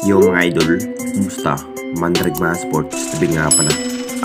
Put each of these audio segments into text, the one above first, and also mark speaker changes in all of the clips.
Speaker 1: Yo mga idol, kumusta? Mandragma Sports, tabi nga pala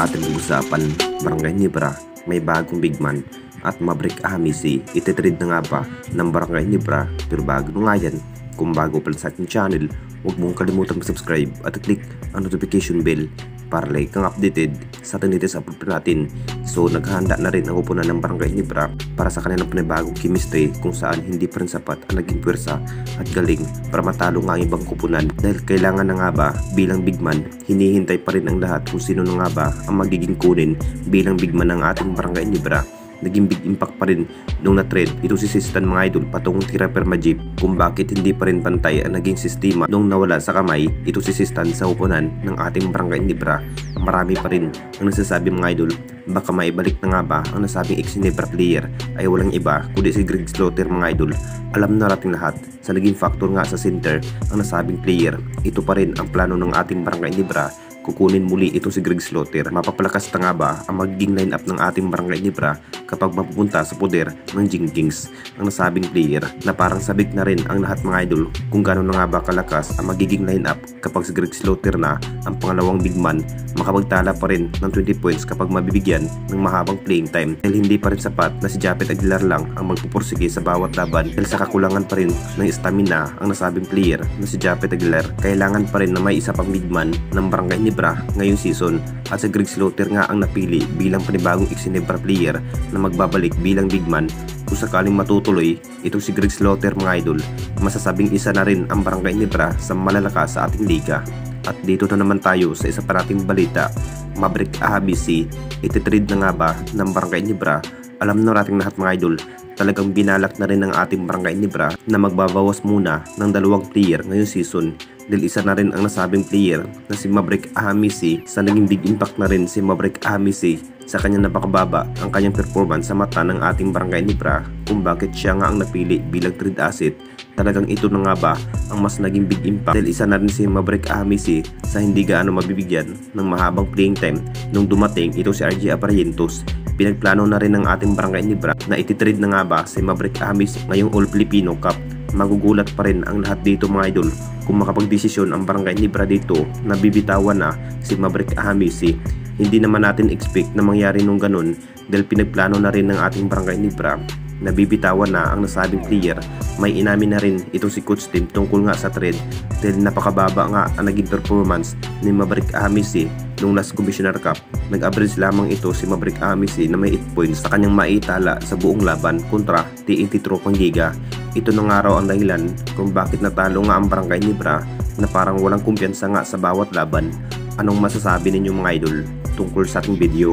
Speaker 1: ating usapan. Barangay Nibra, may bagong big man at Maverick Hamisi. Ititrade na nga ba ng Barangay Nibra? Pero bago nga yan, kung bago pala sa ating channel, huwag mong kalimutan mag-subscribe at click ang notification bell para like kang updated sa ating latest upload natin. So naghahanda na rin ang upunan ng Barangay Nibra para sa kanilang panibagong chemistry kung saan hindi pa rin sapat ang naging pwersa at galing para matalo nga ang ibang kupunan. Dahil kailangan na nga ba bilang big man, hinihintay pa rin ang lahat kung sino na nga ba ang magiging kunin bilang big man ng ating Barangay Nibra. Naging big impact pa rin nung na-trade ito si Sistan mga idol patungong tira per Majip kung bakit hindi pa rin pantay ang naging sistema nung nawala sa kamay ito si Sistan sa upunan ng ating Barangay Nibra. Marami pa rin ang nagsasabi mga idol baka maibalik na nga ba ang nasabing ex-Nibra player ay walang iba kundi si Greg Slaughter mga idol. Alam na natin lahat sa naging factor nga sa center ang nasabing player. Ito pa rin ang plano ng ating Barangay Nibra. Kukunin muli ito si Greg Slaughter. Mapapalakas na nga ba ang magiging lineup ng ating Barangay Nibra kapag mapupunta sa poder ng Jing Kings ang nasabing player na parang sabik na rin ang lahat mga idol kung gano'n na nga ba kalakas ang magiging lineup kapag si Greg Slaughter na ang pangalawang big man makapagtala pa rin ng 20 points kapag mabibigyan ng mahabang playing time dahil hindi pa rin sapat na si Japet Aguilar lang ang magpupursige sa bawat laban dahil sa kakulangan pa rin ng stamina ang nasabing player na si Japet Aguilar. Kailangan pa rin na may isa pang big man ng Barangay Nibra ngayong season at si Greg Slaughter nga ang napili bilang panibagong ex-Nibra player na magbabalik bilang big man. Kung sakaling matutuloy itong si Greg Slaughter mga idol, masasabing isa na rin ang Barangay Nibra sa malalakas sa ating liga. At dito na naman tayo sa isa pa nating balita. Maverick Hamisi, ititrade na nga ba ng Barangay Nibra? Alam na nating lahat mga idol, talagang binalak na rin ng ating Barangay Nibra na magbabawas muna ng dalawang player ngayong season dahil isa na rin ang nasabing player na si Maverick Hamisi. Sa naging big impact na rin si Maverick Hamisi sa kanyang napakababa ang kanyang performance sa mata ng ating Barangay Nibra kung bakit siya nga ang napili bilang trade asset. Talagang ito na nga ba ang mas naging big impact dahil isa na rin si Maverick Hamisi sa hindi gaano mabibigyan ng mahabang playing time nung dumating ito si RJ Aparientos. Pinagplano na rin ng ating Barangay Nibra na ititrade na nga ba si Maverick Hamisi ngayong All Filipino Cup. Magugulat pa rin ang lahat dito mga idol kung makapagdesisyon ang Barangay Nibra dito na bibitawan na si Maverick Hamisi. Hindi naman natin expect na mangyari nung ganun dahil pinagplano na rin ng ating Barangay Nibra na bibitawan na ang nasabing player. May inamin na rin itong si Coach Tim tungkol nga sa trade dahil napakababa nga ang naging performance ni Maverick Hamisi nung last Commissioner Cup. Nag-average lamang ito si Maverick Hamisi na may 8 points sa kanyang maitala sa buong laban kontra TNT Tropang Giga. Ito na nga raw ang dahilan kung bakit natalo nga ang Barangay Nibra na parang walang kumpiyansa nga sa bawat laban. Anong masasabi ninyo mga idol tungkol sa ating video?